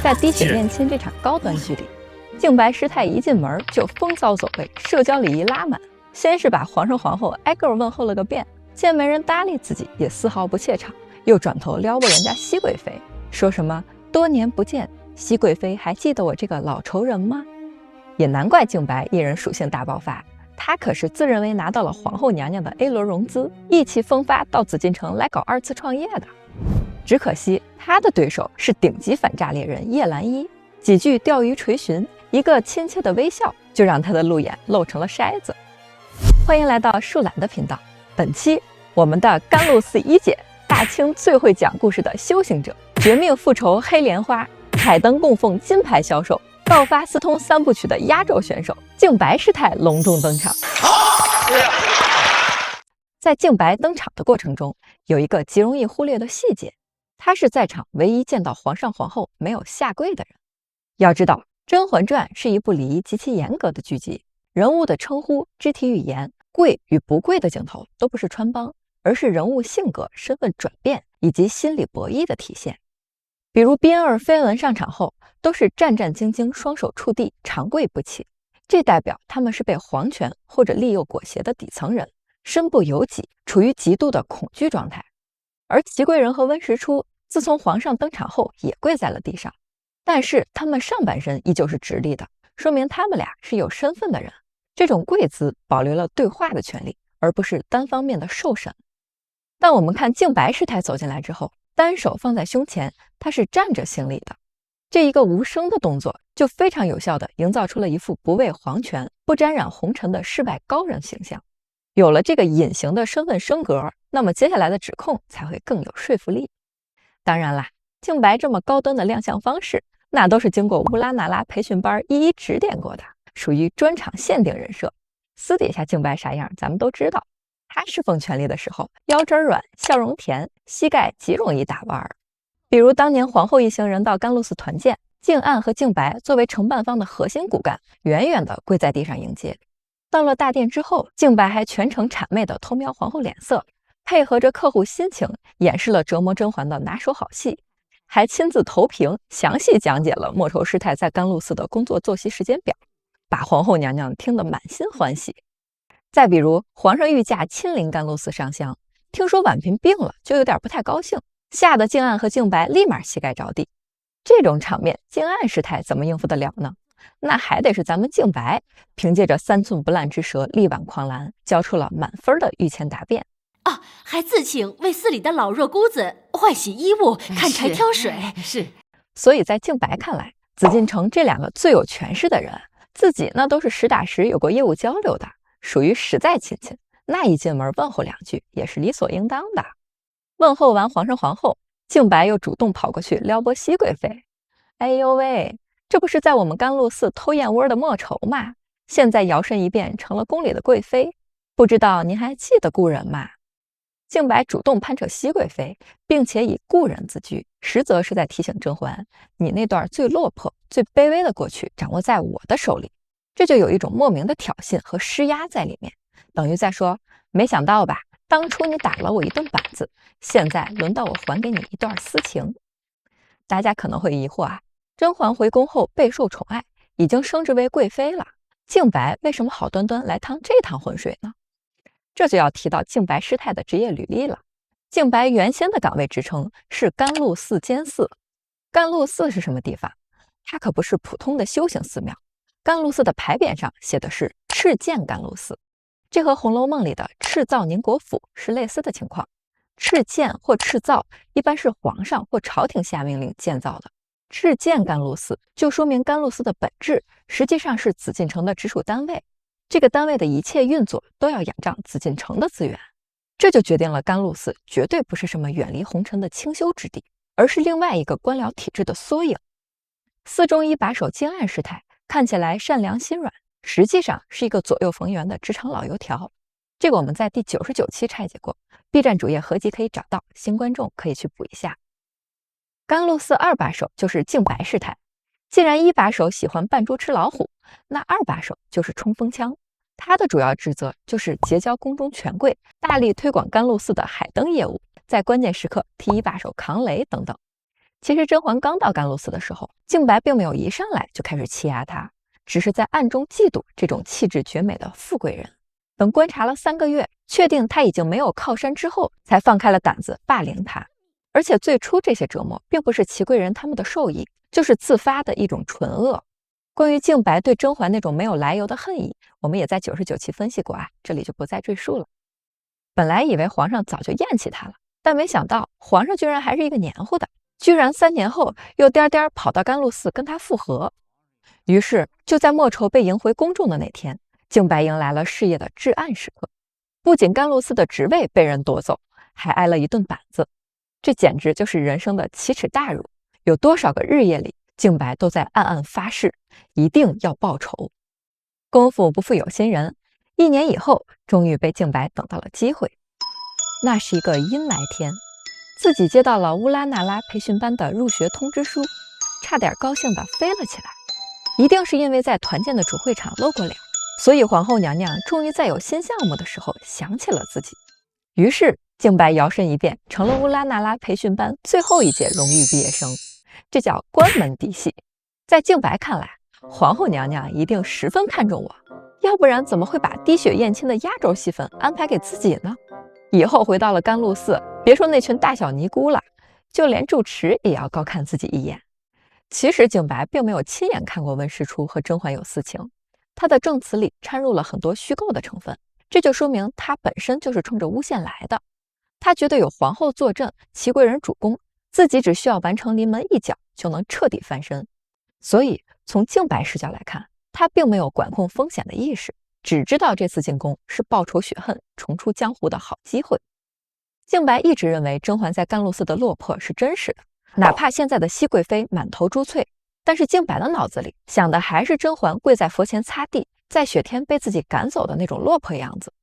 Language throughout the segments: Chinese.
在滴血驗親這場高端劇裡，靖白師太一進門就風騷走位，社交禮儀拉滿，先是把皇上皇後挨個問候了個遍，見沒人搭理自己，也絲毫不怯場，又轉頭撩撥人家熹貴妃，說什麼多年不見，熹貴妃還記得我這個老仇人嗎？也難怪靖白一人屬性大爆發，他可是自認為拿到了皇後娘娘的 A 輪融資，意氣風發到紫禁城來搞2次創業的。只可惜他的對手是頂級反詐獵人葉澜依，幾句釣魚垂詢，一個親切的微笑，就讓他的路眼露成了筛子。歡迎來到樹懶的頻道，本期我們的甘露寺一姐，大清最會講故事的修行者，絕命復仇黑蓮花，彩燈供奉金牌銷售，爆發四通3部曲的壓軸選手靖白師太隆重登場。在靖白登場的過程中，有一個極容易忽略的細節，他是在場唯一見到皇上皇後沒有下跪的人。要知道，《甄嬛傳》是一部禮儀極其嚴格的劇集，人物的稱呼、肢體語言、跪與不跪的鏡頭都不是穿幫，而是人物性格、身份轉變以及心理博弈的體現。比如嫔兒緋聞上場後，都是戰戰兢兢，双手觸地，长跪不起，這代表他們是被皇權或者利誘裹挟的底層人，身不由己，處於極度的恐懼狀態。而祺貴人和溫實初自從皇上登場後也跪在了地上，但是他們上半身依舊是直立的，說明他們倆是有身份的人。這種跪姿保留了對話的权利，而不是单方面的受審。但我們看靖白师太走進來之後，单手放在胸前，他是站着行礼的。這一個無聲的動作就非常有效地營造出了一副不畏皇權、不沾染紅塵的世外高人形象。有了這個隱形的身份升格，那麼接下來的指控才会更有說服力。當然啦，靖白這麼高端的亮相方式，那都是經過烏拉那拉培訓班一一指點過的，屬於專场限定人設。私底下靖白啥樣咱们都知道，他侍奉权力的时候，腰肢軟，笑容甜，膝蓋極容易打彎。比如當年皇后一行人到甘露寺團建，靖安和靖白作為承辦方的核心骨幹，遠遠地跪在地上迎接。到了大殿之後，靖白還全程谄媚地偷瞄皇後臉色，配合着客戶心情，演示了折磨甄嬛的拿手好戲，還親自投屏，詳細講解了莫愁師太在甘露寺的工作作息時間表，把皇後娘娘聽得滿心歡喜。再比如皇上御駕親臨甘露寺上香，聽說婉嬪病了，就有點不太高興，嚇得靖安和靖白立馬膝蓋着地。這種場面，靖安師太怎麼應付得了呢？那還得是咱們靖白憑借着3寸不爛之舌，力挽狂瀾，交出了滿分的御前答辯啊，還自請為寺裡的老弱姑子換洗衣物、看柴挑水。是，所以在靖白看來，紫禁城這2個最有權勢的人，自己那都是實打實有過業務交流的，屬於實在親戚，那一進門問候2句也是理所應當的。問候完皇上皇後，靖白又主動跑過去撩撥熹貴妃。哎呦喂，這不是在我們甘露寺偷燕窩的莫愁嗎？現在搖身一變成了宮裡的貴妃，不知道您還記得故人嗎？靖白主動攀扯熹貴妃，並且以故人自居，實則是在提醒甄嬛，你那段最落魄、最卑微的過去掌握在我的手裡。這就有一種莫名的挑釁和施壓在裡面，等於在說，沒想到吧，當初你打了我一頓板子，現在輪到我還給你一段私情。大家可能會疑惑啊，甄嬛回宮後備受寵愛，已經升職為貴妃了，靖白為什麼好端端來趟這趟渾水呢？這就要提到靖白師太的職業履歷了。靖白原先的崗位職稱是甘露寺監寺。甘露寺是什麼地方？它可不是普通的修行寺廟。甘露寺的牌匾上寫的是敕建甘露寺，這和《紅樓夢》裡的敕造寧國府是類似的情況。敕建或敕造一般是皇上或朝廷下命令建造的，敕建甘露寺就說明甘露寺的本質實際上是紫禁城的直屬單位，這個單位的一切運作都要仰仗紫禁城的資源，這就決定了甘露寺絕對不是什麼遠離紅塵的清修之地，而是另外一個官僚體制的縮影。寺中一把手靖安師太看起來善良心軟，實際上是一個左右逢源的職場老油條。這個我們在第99期拆解過，B 站主頁合集可以找到，新觀眾可以去補一下。甘露寺2把手就是靖白師太。既然1把手喜歡扮豬吃老虎，那2把手就是衝鋒槍。他的主要職責就是結交宮中權貴，大力推廣甘露寺的海燈業務，在關鍵時刻替1把手扛雷等等。其實甄嬛剛到甘露寺的時候，靖白並沒有一上來就開始欺壓她，只是在暗中嫉妒這種氣質絕美的富貴人。等觀察了3個月，確定她已經沒有靠山之後，才放開了膽子霸凌她。而且最初這些折磨並不是祺貴人他們的授意，就是自發的一種純惡。關於靖白對甄嬛那種沒有來由的恨意，我們也在99期分析過啊，這裡就不再赘述了。本來以為皇上早就厭棄他了，但沒想到皇上居然還是一個黏糊的，居然3年後又顛顛跑到甘露寺跟他復合。於是就在莫愁被迎回宫中的那天，靖白迎來了事業的至暗時刻，不僅甘露寺的職位被人夺走，還挨了一頓板子，這簡直就是人生的奇恥大辱。有多少個日夜裡，靖白都在暗暗發誓，一定要報仇。功夫不負有心人，1年以後，終於被靖白等到了機會。那是一個陰霾天，自己接到了烏拉那拉培訓班的入學通知書，差點高興地飛了起来。一定是因為在团建的主會場露過臉，所以皇後娘娘終於在有新項目的時候想起了自己。於是靖白摇身一變，成了烏拉那拉培訓班最後一屆荣譽畢業生。這叫關門嫡系。在靖白看來，皇後娘娘一定十分看重我，要不然怎麼会把滴血驗親的壓軸戲份安排給自己呢？以後回到了甘露寺，別說那群大小尼姑了，就連住持也要高看自己一眼。其實靖白並沒有親眼看過溫實初和甄嬛有私情，他的證詞裡摻入了很多虛構的成分，這就說明他本身就是衝着誣陷來的。他覺得有皇後坐鎮，祺貴人主攻，自己只需要完成臨門一腳就能徹底翻身。所以從靖白視角來看，他並沒有管控風險的意識，只知道這次進宮是報仇雪恨、重出江湖的好機會。靖白一直認為甄嬛在甘露寺的落魄是真實的，哪怕現在的熹貴妃滿頭珠翠，但是靖白的腦子裡想的還是甄嬛跪在佛前擦地，在雪天被自己趕走的那種落魄樣子。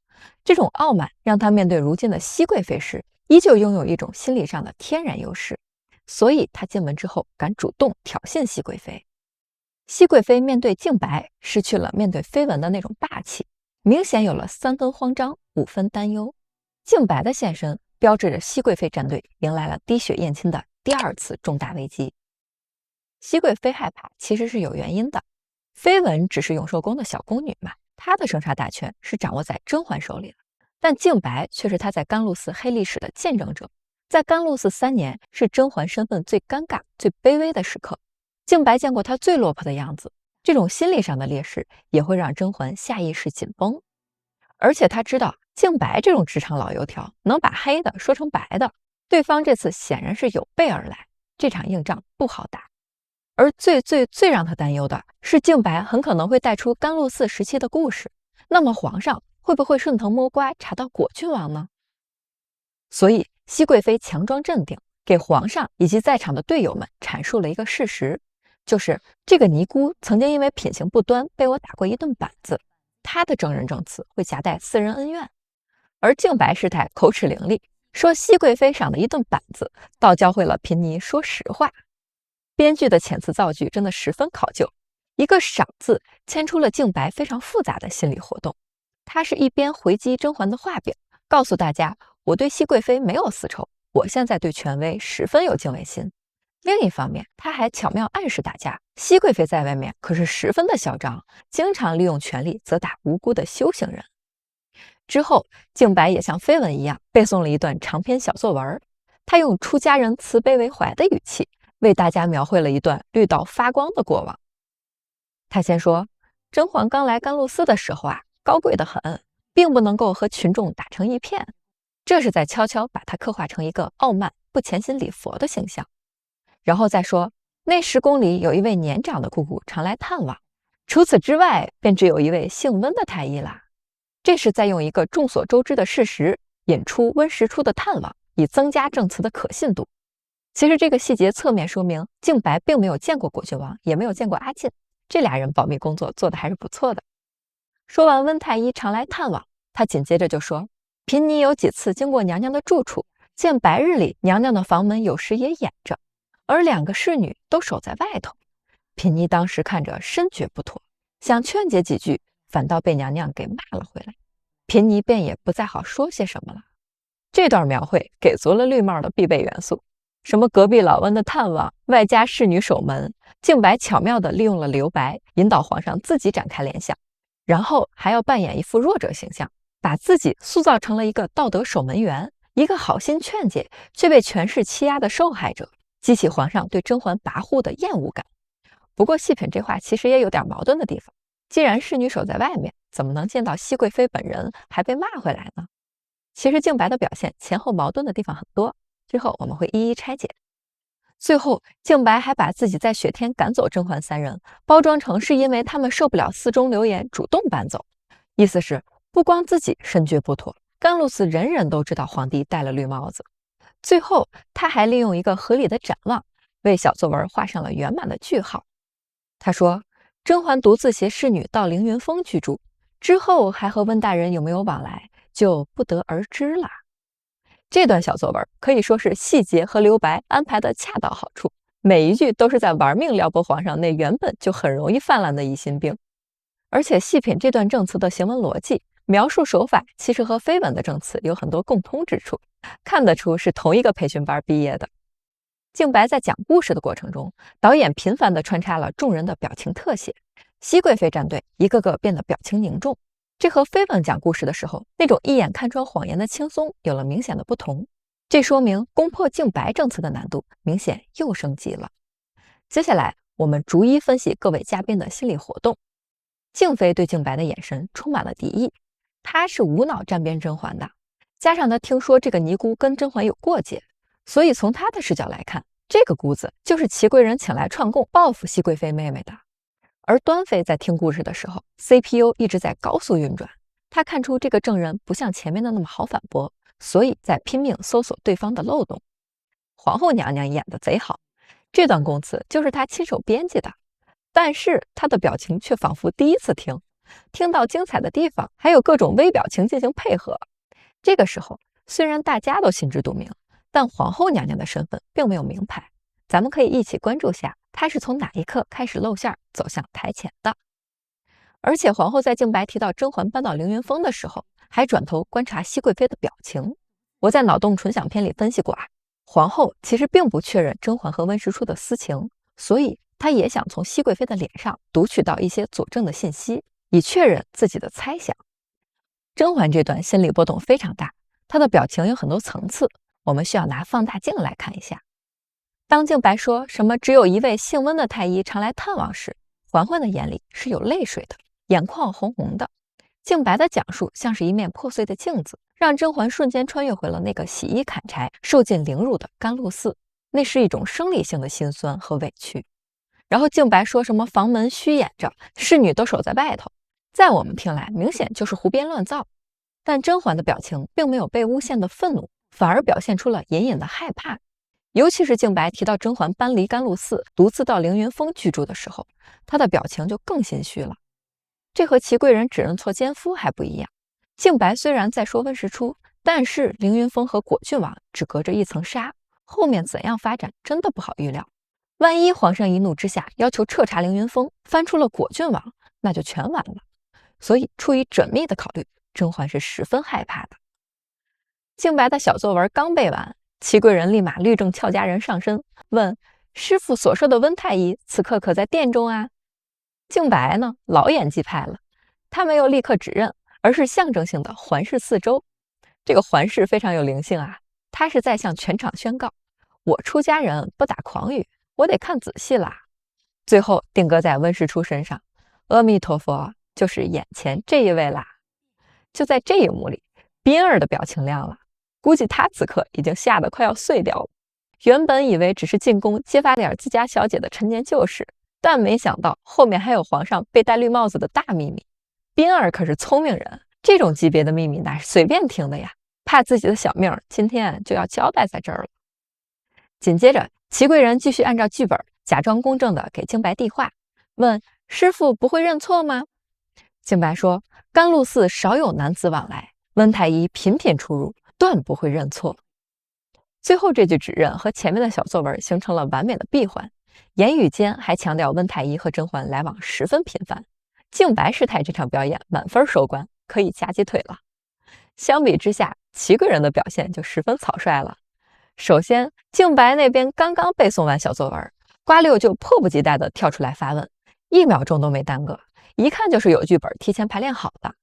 這種傲慢讓他面對如今的熹貴妃時，依舊擁有一種心理上的天然優勢，所以他進門之後敢主動挑釁熹貴妃。熹貴妃面对靖白失去了面对緋聞的那種霸氣，明顯有了3分慌張5分擔憂。靖白的現身標誌着熹貴妃戰隊迎來了滴血驗親的第2次重大危機。熹貴妃害怕其實是有原因的，緋聞只是永壽宮的小宮女嘛，她的生杀大權是掌握在甄嬛手裡的，但靖白卻是她在甘露寺黑歷史的見證者。在甘露寺3年是甄嬛身份最尷尬最卑微的時刻，靖白見過她最落魄的樣子，這種心理上的劣勢也會讓甄嬛下意識緊繃。而且他知道靖白這種職場老油條能把黑的說成白的，對方這次顯然是有備而來，這場硬仗不好打。而最讓他擔憂的是靖白很可能會帶出甘露寺时期的故事，那麼皇上會不會順藤摸瓜查到果郡王呢？所以熹貴妃強裝鎮定，給皇上以及在場的隊友們闡述了一個事實，就是這個尼姑曾經因為品行不端被我打過一頓板子，她的證人證詞會夾帶私人恩怨。而靖白師太口齒伶俐，說熹貴妃賞的一頓板子倒教會了嬪妮說實話。編劇的遣詞造句真的十分考究，一個賞字牽出了靖白非常複雜的心理活動。他是一邊回擊甄嬛的畫餅，告訴大家我對熹貴妃沒有私仇，我現在對權威十分有敬畏心。另一方面，他還巧妙暗示大家，熹貴妃在外面可是十分的囂張，經常利用權力責打無辜的修行人。之後，靖白也像緋聞一樣背誦了一段長篇小作文，他用出家人慈悲為懷的語氣為大家描繪了一段綠到發光的過往。他先說，甄嬛剛來甘露寺的時候啊，高貴得很，並不能夠和群眾打成一片，這是在悄悄把她刻畫成一個傲慢不潛心禮佛的形象。然後再說，那時宮裡有一位年長的姑姑常來探望，除此之外便只有一位姓溫的太醫啦。這是在用一個眾所周知的事實引出溫實初的探望，以增加證詞的可信度。其實這個細節側面說明靖白並沒有見過果郡王，也沒有見過阿進，這倆人保密工作做得還是不錯的。說完溫太醫常來探望，他緊接着就說，嬪妮有幾次經過娘娘的住處，見白日裡娘娘的房門有時也掩着，而2個侍女都守在外頭。嬪妮當時看着深覺不妥，想勸解幾句，反倒被娘娘給罵了回來。嬪妮便也不再好說些什麼了。這段描繪給足了綠帽的必備元素，什麼隔壁老溫的探望，外加侍女守門，靖白巧妙地利用了留白，引導皇上自己展開聯想，然後還要扮演一副弱者形象，把自己塑造成了一個道德守門員，一個好心勸解卻被權勢欺壓的受害者，激起皇上對甄嬛跋扈的厭惡感。不過細品這話其實也有點矛盾的地方，既然侍女守在外面，怎麼能見到熹貴妃本人還被骂回来呢？其實靖白的表現前後矛盾的地方很多，之後我們会一一拆解。最后靖白还把自己在雪天趕走甄嬛三人包装成是因為他們受不了寺中流言主動搬走，意思是不光自己深覺不妥，甘露寺人人都知道皇帝戴了綠帽子。最後他還利用一個合理的展望，為小作文畫上了圓滿的句號。他說甄嬛獨自攜侍女到凌雲峰居住，之後還和溫大人有沒有往來就不得而知了。這段小作文可以說是細節和留白安排的恰到好處，每一句都是在玩命撩拨皇上那原本就很容易泛滥的疑心病。而且細品這段證詞的行文邏輯，描述手法其實和緋聞的證詞有很多共通之處，看得出是同一個培訓班畢業的。靖白在講故事的過程中，導演頻繁地穿插了眾人的表情特寫，熹貴妃戰隊一個個變得表情凝重，這和緋聞講故事的時候那種一眼看穿謊言的輕鬆有了明顯的不同。這說明攻破靖白證詞的難度明顯又升級了。接下來我們逐一分析各位嘉賓的心理活動。靖妃對靖白的眼神充滿了敵意，她是無腦站邊甄嬛的，加上她聽說這個尼姑跟甄嬛有過節，所以從她的視角來看，這個姑子就是祺貴人請來串供報復熹貴妃妹妹的。而端妃在聽故事的時候 CPU 一直在高速運轉，她看出這個證人不像前面的那麼好反駁，所以在拼命搜索對方的漏洞。皇後娘娘演得賊好，這段供詞就是她親手編輯的，但是她的表情卻仿佛第一次聽，聽到精彩的地方還有各種微表情進行配合。這個時候雖然大家都心知肚明，但皇後娘娘的身份並没有明牌，咱們可以一起關注下她是從哪一刻開始露餡走向台前的。而且皇後在靖白提到甄嬛搬到凌雲峰的时候，還轉頭觀察熹貴妃的表情。我在腦洞純享篇裡分析過啊，皇後其實並不確認甄嬛和溫實初的私情，所以她也想從熹貴妃的臉上讀取到一些佐證的信息，以確認自己的猜想。甄嬛這段心理波動非常大，她的表情有很多層次，我們需要拿放大鏡來看一下。當靖白說什麼只有一位姓溫的太医常來探望時，嬛嬛的眼裡是有淚水的，眼眶紅紅的。靖白的講述像是一面破碎的鏡子，讓甄嬛瞬間穿越回了那個洗衣砍柴受盡凌辱的甘露寺，那是一种生理性的心酸和委屈。然後靖白說什麼房門虛掩着，侍女都守在外頭，在我们聽來明顯就是胡編亂造。但甄嬛的表情並沒有被誣陷的憤怒，反而表現出了隱隱的害怕。尤其是靖白提到甄嬛搬離甘露寺獨自到凌雲峰居住的時候，她的表情就更心虛了。這和祺貴人只認錯奸夫還不一樣，靖白雖然在說溫實初，但是凌雲峰和果郡王只隔着一層紗，後面怎樣發展真的不好預料。萬一皇上一怒之下要求徹查凌雲峰，翻出了果郡王，那就全完了。所以出於縝密的考慮，甄嬛是十分害怕的。靖白的小作文剛背完，祺貴人立馬律政俏佳人上身，問師父所說的溫太醫此刻可在殿中啊？靖白呢，老演技派了，他沒有立刻指認，而是象徵性的環視四周。這個環視非常有靈性啊，他是在向全場宣告，我出家人不打誑語，我得看仔細啦。最後定格在溫實初身上，阿彌陀佛，就是眼前這一位啦。就在這一幕裡，彬兒的表情亮了，估計他此刻已經嚇得快要碎掉了。原本以為只是進宮揭發點自家小姐的陳年舊事，但沒想到後面還有皇上被戴綠帽子的大秘密。彬兒可是聰明人，這種級別的秘密哪是隨便聽的呀，怕自己的小命今天就要交代在這兒了。緊接着祺貴人繼續按照劇本假裝公正的給靖白遞話，問師父不會認錯嗎？靖白說甘露寺少有男子往來，溫太醫頻頻出入，斷不會認錯。最後這句指認和前面的小作文形成了完美的閉環，言語間還強調溫太醫和甄嬛來往十分頻繁。靖白師太這場表演滿分收官，可以夾雞腿了。相比之下，祺貴人的表現就十分草率了。首先，靜白那邊剛剛背誦完小作文，瓜六就迫不及待地跳出來發問，1秒鐘都沒耽擱，一看就是有劇本提前排練好的。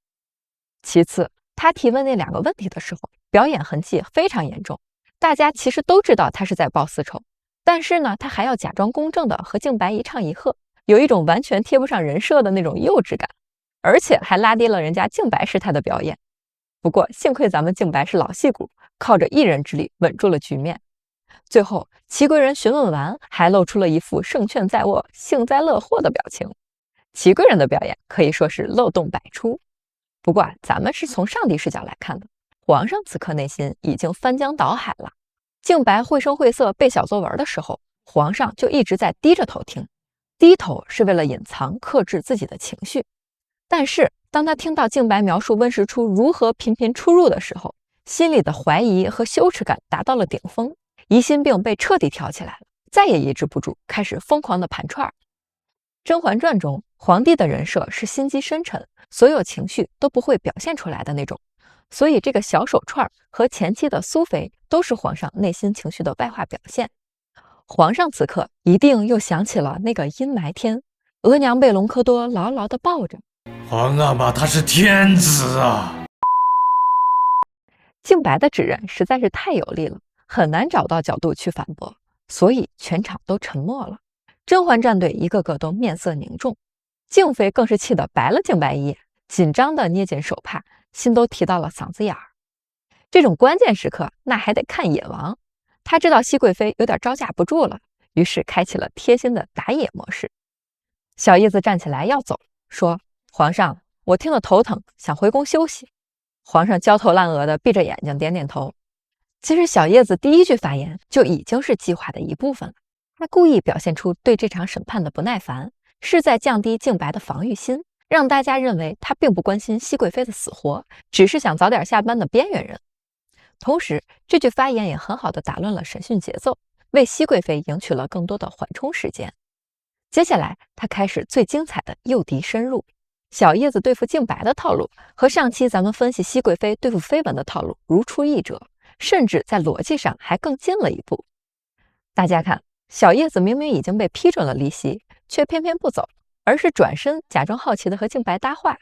其次，他提問那2個問題的时候，表演痕迹非常嚴重，大家其實都知道他是在報私仇，但是呢，他還要假裝公正的和靜白一唱一和，有一種完全貼不上人設的那種幼稚感，而且還拉低了人家靜白师太的表演。不過幸虧咱们靜白是老戏骨，靠着一人之力穩住了局面。最後，祺貴人詢問完，還露出了一副勝券在握、幸災樂禍的表情。祺貴人的表演可以說是漏洞百出。不過咱們是從上帝視角來看的，皇上此刻內心已經翻江倒海了。靜白繪聲繪色背小作文的時候，皇上就一直在低着头聽，低頭是為了隱藏克制自己的情緒。但是當他聽到靜白描述溫實初如何頻頻出入的時候，心裡的懷疑和羞恥感達到了頂峰，疑心病被徹底挑起來了，再也抑制不住，開始瘋狂的盤串。《甄嬛傳》中，皇帝的人設是心機深沉，所有情緒都不會表現出來的那種，所以這個小手串和前妻的蘇妃都是皇上內心情緒的外化表現。皇上此刻一定又想起了那個陰霾天，额娘被隆科多牢牢地抱着。皇阿瑪他是天子啊！靜白的指認實在是太有力了，很難找到角度去反駁，所以全場都沉默了。甄嬛戰隊一個個都面色凝重，靜妃更是氣得白了靜白一眼，緊張地捏緊手帕，心都提到了嗓子眼兒。這種關鍵時刻，那還得看野王。他知道熹貴妃有點招架不住了，於是開啟了貼心的打野模式。小葉子站起來要走，說：“皇上，我聽得頭疼，想回宮休息。”皇上焦頭爛額的閉着眼睛點點頭。其實小葉子第一句發言就已經是計劃的一部分了，他故意表現出對這場審判的不耐煩，是在降低靜白的防禦心，讓大家認為他並不關心熹貴妃的死活，只是想早點下班的邊緣人。同時，這句發言也很好的打亂了審訊節奏，為熹貴妃贏取了更多的緩衝時間。接下來，他開始最精彩的誘敵深入。小葉子對付靜白的套路，和上期咱們分析熹貴妃對付緋聞的套路如出一轍，甚至在邏輯上還更近了一步。大家看，小葉子明明已經被批准了離席，卻偏偏不走，而是轉身假裝好奇的和靜白搭話，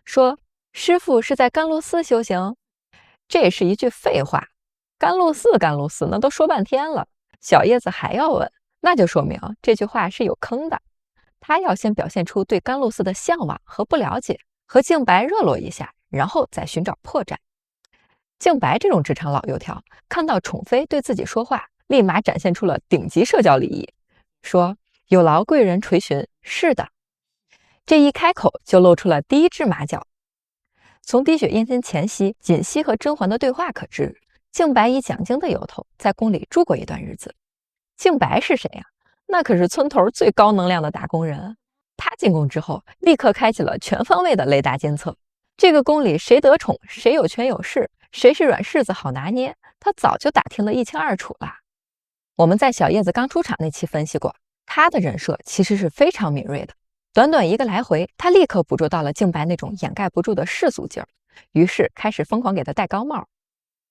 說：“師父是在甘露寺修行？”這是一句廢話，甘露寺那都說半天了，小葉子還要問，那就說明這句話是有坑的。他要先表現出對甘露寺的向往和不了解，和靜白熱絡一下，然後再尋找破绽。靜白這種職場老油條，看到寵妃對自己說話，立馬展現出了頂級社交禮儀，說：“有勞貴人垂詢。”是的，這一開口就露出了第一隻馬腳。從滴血驗親前夕，槿汐和甄嬛的對話可知，靜白以講經的由頭在宮裡住過一段日子。靜白是誰呀？那可是村頭最高能量的打工人。他進宮之後，立刻開啟了全方位的雷達監測。這個宮裡誰得寵，誰有權有勢，誰是軟柿子好拿捏，他早就打聽得一清二楚了。我們在小葉子剛出場那期分析過，他的人設其實是非常敏銳的。短短一個來回，他立刻捕捉到了靜白那種掩蓋不住的世俗勁兒，於是開始瘋狂給他戴高帽。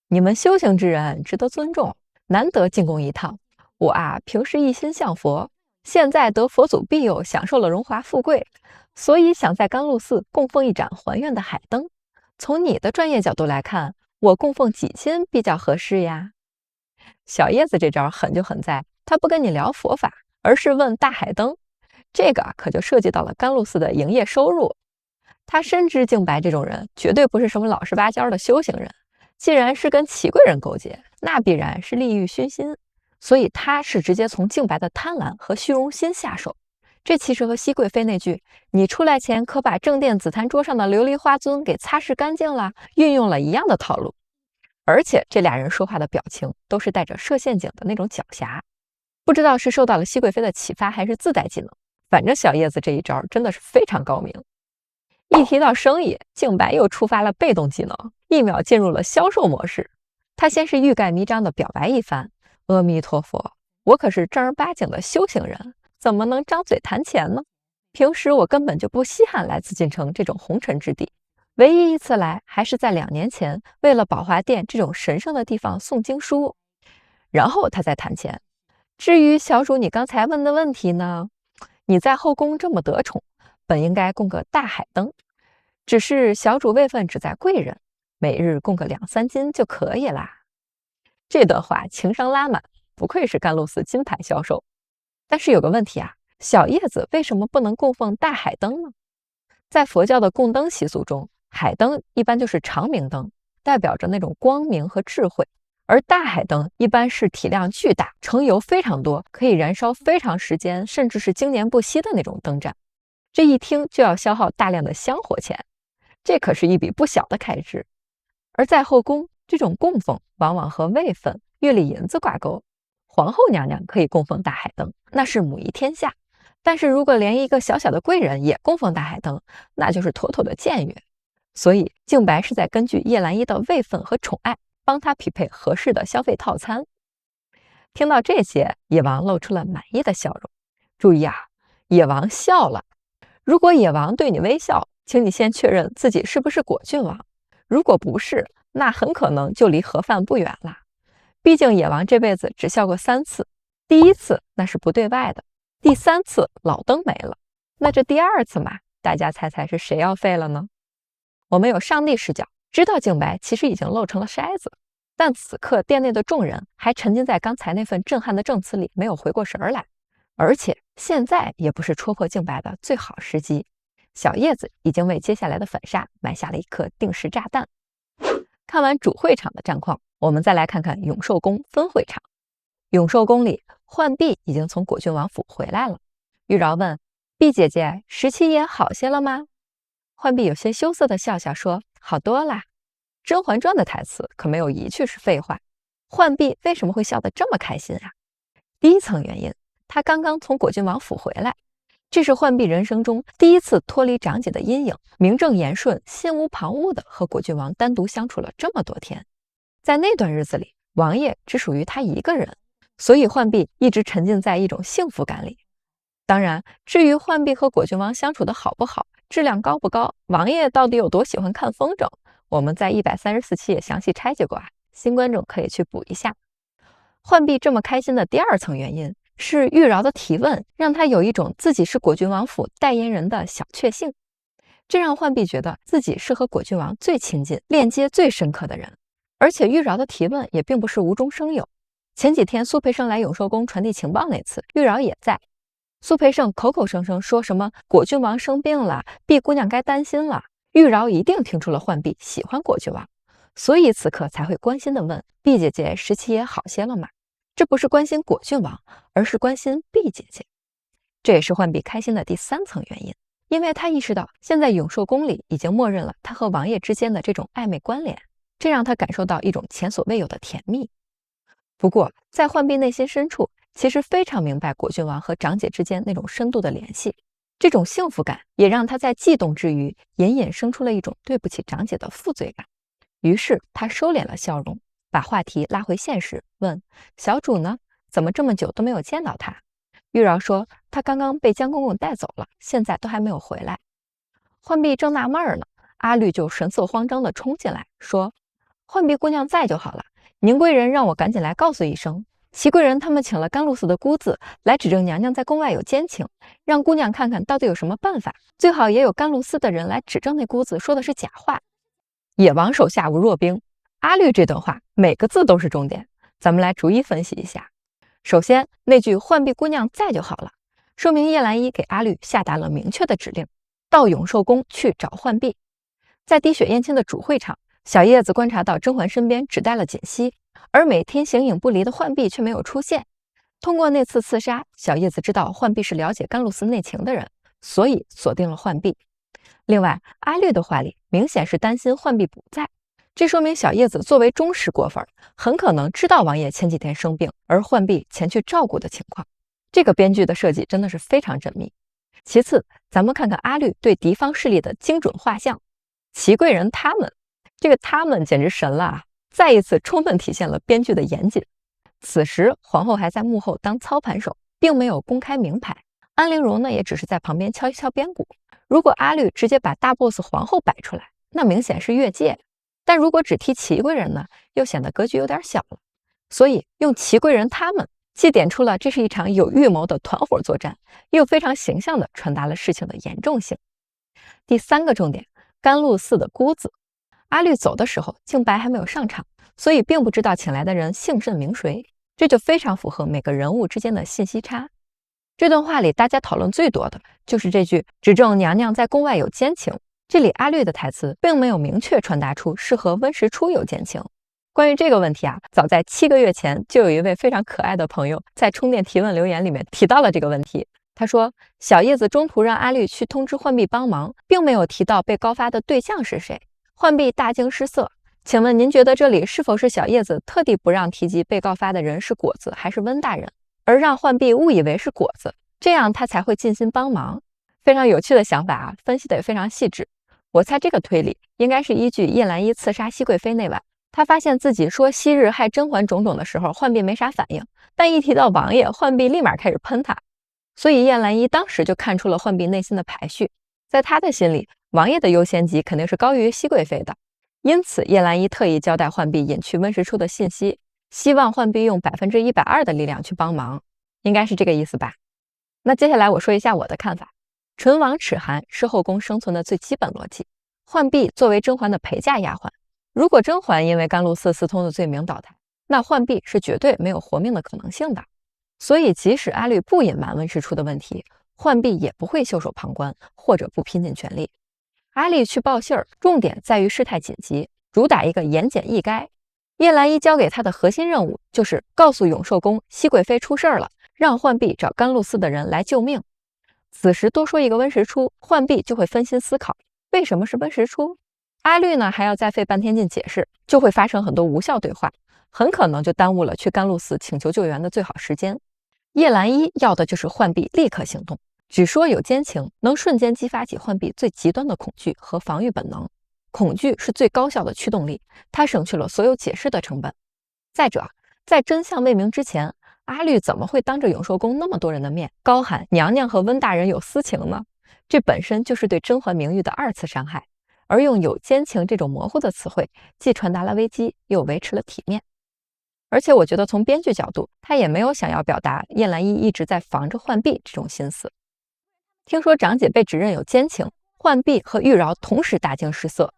你們修行之人值得尊重，難得進宮一趟。我平時一心向佛，現在得佛祖庇佑，享受了榮華富貴，所以想在甘露寺供奉一盞還願的海燈。從你的專業角度來看，我供奉幾斤比較合適呀？小葉子這招狠就狠在，他不跟你聊佛法，而是問大海燈。這個可就涉及到了甘露寺的營業收入。他深知靜白這種人絕對不是什麼老實巴交的修行人，既然是跟祺貴人勾結，那必然是利欲熏心。所以他是直接從靜白的貪婪和虛榮心下手，這其實和熹貴妃那句“你出來前可把正殿紫檀桌上的琉璃花樽給擦拭乾淨了”運用了一樣的套路。而且這倆人說話的表情都是帶着設陷阱的那種狡黠，不知道是受到了熹貴妃的啟發還是自帶技能，反正小葉子這一招真的是非常高明。一提到生意，靜白又觸發了被動技能，一秒進入了銷售模式。他先是欲蓋彌彰的表白一番，阿彌陀佛，我可是正儿八經的修行人，怎麼能張嘴談錢呢？平時我根本就不稀罕来紫禁城這种紅塵之地，唯一一次來還是在2年前，為了寶華殿這種神聖的地方诵經書。然後他再談錢。至於小主你剛才問的問題呢，你在後宮這麼得寵，本應該供個大海燈，只是小主位分只在貴人，每日供個2-3斤就可以啦。這段話情商拉滿，不愧是甘露寺金牌銷售。但是有個問題啊，小葉子為什麼不能供奉大海燈呢？在佛教的供燈習俗中，海燈一般就是长明燈，代表着那種光明和智慧，而大海燈一般是體量巨大，盛油非常多，可以燃燒非常时間，甚至是經年不息的那種燈盞。這一聽就要消耗大量的香火錢，這可是一筆不小的開支。而在後宮，這種供奉往往和位分、月例銀子掛鈎。皇後娘娘可以供奉大海燈，那是母儀天下。但是如果連一個小小的貴人也供奉大海燈，那就是妥妥的僭越。所以靜白是在根據葉澜依的位分和寵愛，幫她匹配合適的消費套餐。聽到這些，野王露出了滿意的笑容。注意啊，野王笑了。如果野王對你微笑，請你先確認自己是不是果郡王。如果不是，那很可能就離盒飯不遠了。畢竟野王這輩子只笑過3次，第1次那是不對外的，第3次老燈沒了，那這第2次嘛，大家猜猜是誰要廢了呢？我們有上帝視角，知道靜白其實已經露成了筛子，但此刻殿內的眾人還沉浸在剛才那份震撼的證詞裡，沒有回過神來，而且現在也不是戳破靜白的最好時機。小葉子已經為接下來的反殺埋下了一顆定時炸彈。看完主會場的戰況，我們再來看看永壽宮分會場。永壽宮裡，浣碧已經從果郡王府回來了。玉娆問：“碧姐姐，17爺好些了嗎？”浣碧有些羞澀地笑笑說：“好多啦。”《甄嬛傳》的台詞可沒有一句是廢話。浣碧為什麼會笑得這麼開心啊？第一層原因，她剛剛從果郡王府回來，這是浣碧人生中第一次脫離長姐的陰影，名正言順、心無旁騖地和果郡王單獨相處了這麼多天。在那段日子裡，王爺只屬於她一個人，所以浣碧一直沉浸在一種幸福感裡。當然，至於浣碧和果郡王相處的好不好，質量高不高，王爺到底有多喜歡看風筝，我們在134期也詳細拆解過啊，新觀眾可以去補一下。浣碧這麼開心的第2層原因是玉娆的提問讓她有一種自己是果郡王府代言人的小確幸，這讓浣碧覺得自己是和果郡王最親近、鏈接最深刻的人。而且玉娆的提問也並不是無中生有，前幾天蘇培盛來永壽宮傳遞情報那次，玉娆也在。蘇培盛口口聲声說什麼果郡王生病了，碧姑娘該擔心了，玉娆一定听出了浣碧喜歡果郡王，所以此刻才會關心地問：“碧姐姐，17爺好些了嗎？”這不是關心果郡王，而是關心碧姐姐。這也是浣碧開心的第3層原因，因為她意識到現在永壽宮裡已經默認了她和王爺之間的這種曖昧關聯，這讓她感受到一種前所未有的甜蜜。不過在浣碧內心深處，其實非常明白果郡王和長姐之間那種深度的聯繫，這種幸福感也讓她在悸動之餘，隱隱生出了一種對不起長姐的負罪感。於是她收斂了笑容，把話題拉回現實，問：“小主呢？怎麼這麼久都沒有見到他？”玉娆說：“他剛剛被江公公帶走了，現在都還沒有回來。”浣碧正納悶呢，阿綠就神色慌張地衝進來，說：“浣碧姑娘在就好了，寧貴人讓我趕緊來告訴一聲，祺貴人他們請了甘露寺的姑子來指證娘娘在宮外有奸情，讓姑娘看看到底有什麼辦法，最好也有甘露寺的人來指證那姑子說的是假話。”野王手下無弱兵，阿綠這段話每個字都是重點，咱們來逐一分析一下。首先，那句浣碧姑娘在就好了，說明葉澜依給阿綠下達了明確的指令，到永壽宮去找浣碧。在滴血驗親的主會場，小葉子觀察到甄嬛身邊只帶了槿汐，而每天形影不離的浣碧卻沒有出現。通過那次刺殺，小葉子知道浣碧是了解甘露寺內情的人，所以鎖定了浣碧。另外，阿綠的話裡明顯是擔心浣碧不在，這說明小葉子作為忠實果粉，很可能知道王爺前幾天生病，而浣碧前去照顧的情況。這個編劇的設計真的是非常縝密。其次，咱們看看阿綠對敵方勢力的精準畫像。祺貴人他們，這個他們簡直神了啊！再一次充分體現了編劇的嚴謹。此時皇後還在幕後當操盤手，並沒有公開明牌，安陵容呢也只是在旁邊敲一敲邊鼓。如果阿綠直接把大 boss 皇後摆出來，那明顯是越界。但如果只提祺貴人呢，又顯得格局有點小了。所以用祺貴人他們既點出了這是一場有預謀的團夥作戰，又非常形象地傳達了事情的嚴重性。第3個重點，甘露寺的姑子。阿綠走的時候，靖白還沒有上場，所以並不知道請來的人姓甚名誰，這就非常符合每個人物之間的信息差。這段話裡大家討論最多的就是這句指證娘娘在宮外有奸情，這裡阿綠的台詞並沒有明確傳達出是和溫實初有奸情。關於這個問題啊，早在7個月前就有一位非常可愛的朋友在充電提問留言裡面提到了這個問題。他說小葉子中途讓阿綠去通知浣碧幫忙，並沒有提到被告發的對象是誰。浣碧大驚失色，請問您覺得这裡是否是小葉子特地不讓提及被告發的人是果子還是溫大人，而讓浣碧誤以為是果子，這樣他才會盡心幫忙？非常有趣的想法啊，分析的也非常細緻。我猜這個推理應該是依據葉澜依刺殺熹貴妃那晚，他發現自己說昔日害甄嬛種種的時候，浣碧沒啥反應，但一提到王爺，浣碧立馬開始噴他，所以葉澜依當時就看出了浣碧內心的排序，在他的心裡，王爺的優先級肯定是高於熹貴妃的，因此葉澜依特意交代浣碧隱去溫實初的信息，希望浣碧用120%的力量去幫忙，應該是這個意思吧。那接下來我說一下我的看法。唇亡齒寒是後宮生存的最基本邏輯。浣碧作為甄嬛的陪嫁丫鬟，如果甄嬛因為甘露寺私通的罪名倒台，那浣碧是絕對沒有活命的可能性的。所以即使阿綠不隱瞞溫實初的問題，浣碧也不會袖手旁觀或者不拼盡全力。阿麗去報信兒，重點在於事態緊急，主打一個言簡意賅。葉澜依交給他的核心任務就是告訴永壽宮熹貴妃出事了，讓浣碧找甘露寺的人來救命。此時多說一個溫實初，浣碧就會分心思考為什麼是溫實初。阿綠呢還要再費半天勁解釋，就會發生很多無效對話，很可能就耽誤了去甘露寺請求救援的最好時間。葉澜依要的就是浣碧立刻行動，只說有奸情能瞬間激發起浣碧最極端的恐懼和防禦本能，恐懼是最高效的驅动力，它省去了所有解釋的成本。再者，在真相未明之前，阿綠怎麼會當着永壽宮那麼多人的面高喊娘娘和溫大人有私情呢？這本身就是对甄嬛名譽的2次傷害，而用有奸情這種模糊的詞彙，既傳達了危機，又維持了體面。而且我覺得從編劇角度，他也沒有想要表達葉澜依一直在防着浣碧這種心思。聽說長姐被指認有奸情，浣碧和玉娆同時大驚失色，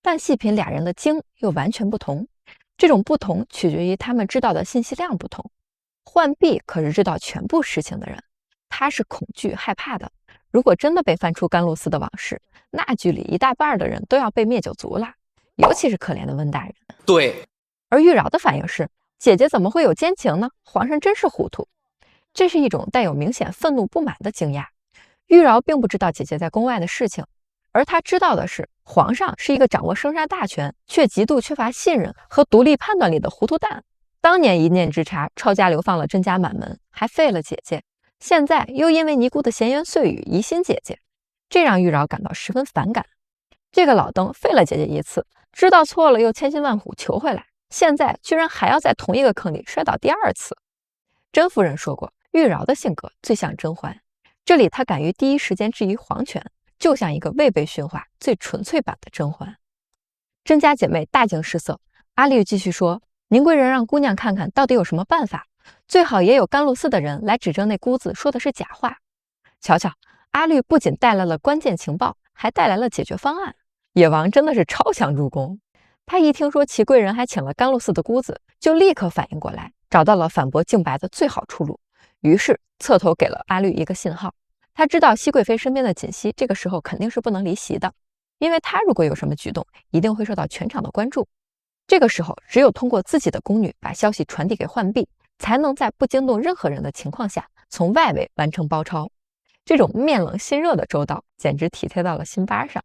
但細品倆人的驚又完全不同。這種不同取決於他們知道的信息量不同。浣碧可是知道全部事情的人，他是恐懼害怕的。如果真的被翻出甘露寺的往事，那劇裡1大半的人都要被滅九族了，尤其是可憐的溫大人。對。而玉娆的反應是，姐姐怎麼会有奸情呢？皇上真是糊塗。這是一種帶有明顯憤怒不滿的驚訝。玉娆並不知道姐姐在宮外的事情，而她知道的是，皇上是一個掌握生杀大權卻極度缺乏信任和獨立判斷力的糊塗蛋。當年一念之差，抄家流放了甄家滿門，還廢了姐姐，現在又因為尼姑的閒言碎語疑心姐姐，這讓玉娆感到十分反感。這個老登廢了姐姐一次，知道錯了又千辛萬苦求回來，現在居然還要在同一個坑裡摔倒第2次。甄夫人說過，玉娆的性格最像甄嬛，這裡她敢於第一時間質疑皇權，就像一個未被馴化最純粹版的甄嬛。甄家姐妹大驚失色，阿綠繼續說，寧貴人讓姑娘看看到底有什麼辦法，最好也有甘露寺的人來指證那姑子說的是假話。瞧瞧，阿綠不僅帶來了關鍵情報，還帶來了解決方案。野王真的是超强助攻。他一聽說祺貴人還請了甘露寺的姑子，就立刻反應過來，找到了反駁靖白的最好出路，於是側頭給了阿綠一個信號。他知道熹貴妃身邊的槿汐這個時候肯定是不能離席的，因為他如果有什麼舉動，一定會受到全場的關注。這個時候只有通過自己的宮女把消息傳遞給浣碧，才能在不驚動任何人的情況下從外圍完成包抄。這種面冷心熱的周到簡直體貼到了心巴上。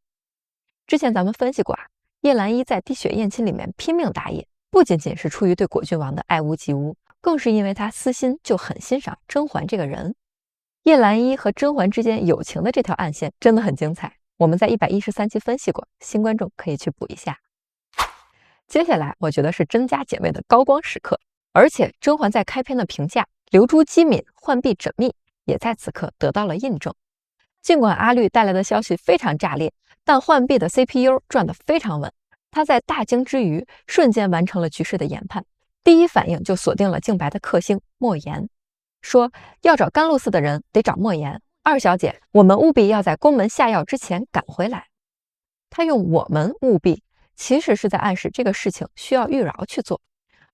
之前咱們分析過啊，葉澜依在滴血驗親裡面拼命打野，不僅僅是出於对果郡王的愛屋及烏，更是因為他私心就很欣賞甄嬛這個人。葉澜依和甄嬛之間友情的這條暗線真的很精彩，我們在113期分析過，新觀眾可以去補一下。接下来我覺得是甄家姐妹的高光時刻，而且甄嬛在開篇的評價留珠機敏，浣碧縝密也在此刻得到了印證。儘管阿綠帶來的消息非常炸裂，但浣碧的 CPU 轉得非常穩，她在大驚之餘瞬間完成了局勢的研判，第一反應就鎖定了靖白的克星莫言，說要找甘露寺的人得找莫言。二小姐，我們務必要在宫门下藥之前趕回来。他用我們務必，其實是在暗示這個事情需要玉娆去做。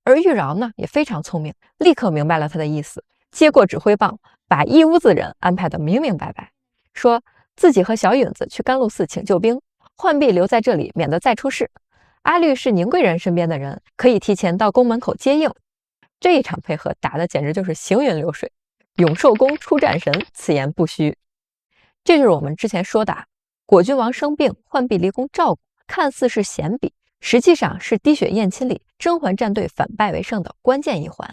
而玉娆呢也非常聰明，立刻明白了他的意思，接過指揮棒，把一屋子人安排得明明白白，說自己和小允子去甘露寺请救兵，浣碧留在這裡，免得再出事。阿綠是寧貴人身邊的人，可以提前到宮門口接應。這一場配合打的簡直就是行雲流水，永壽宮出戰神，此言不虛。這就是我們之前說的，果郡王生病，浣碧離宮照顧，看似是閒比，實際上是滴血驗親裡甄嬛戰隊反敗為勝的關鍵一環。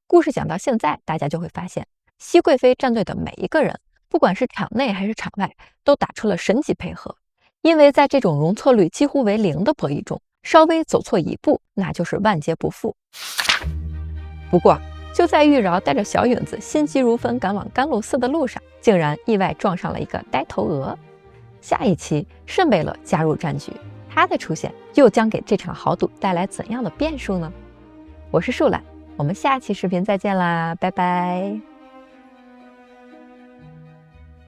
故事講到現在，大家就會發現，熹貴妃戰隊的每一個人，不管是場內還是場外，都打出了神級配合。因為在這種容錯率幾乎為0的博弈中，稍微走錯一步，那就是萬劫不復。不過，就在玉娆帶着小允子心急如焚趕往甘露寺的路上，竟然意外撞上了一個呆頭鵝。下一期慎贝勒加入戰局，他的出現又將給這場豪賭帶來怎樣的變數呢？我是樹懶，我們下期視頻再見啦，拜拜。